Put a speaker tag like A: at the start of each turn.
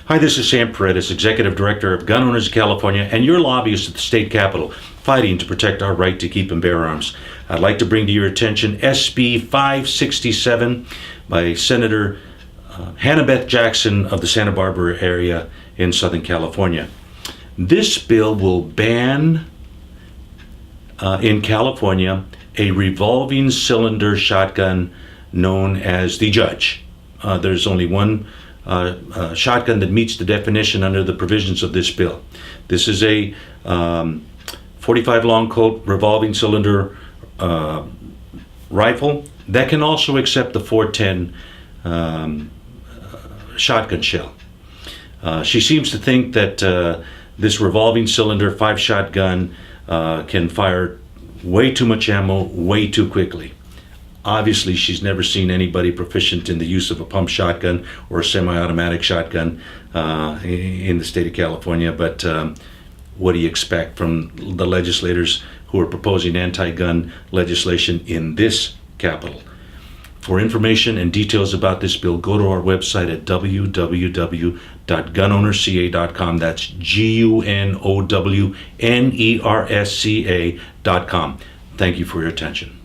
A: Hi, this is Sam Paredes, Executive Director of Gun Owners of California, and your lobbyist at the state capitol, fighting to protect our right to keep and bear arms. I'd like to bring to your attention SB 567 by Senator Hannah-Beth Jackson of the Santa Barbara area in Southern California. This bill will ban in California a revolving cylinder shotgun known as the Judge. There's only one shotgun that meets the definition under the provisions of this bill. This is a 45 long Colt revolving cylinder rifle that can also accept the 410 shotgun shell. She seems to think that this revolving cylinder 5-shot gun can fire way too much ammo way too quickly. Obviously, she's never seen anybody proficient in the use of a pump shotgun or a semi-automatic shotgun in the state of California, but what do you expect from the legislators who are proposing anti-gun legislation in this capital? For information and details about this bill, go to our website at www.gunownersca.com. That's GUNOWNERSCA.com. Thank you for your attention.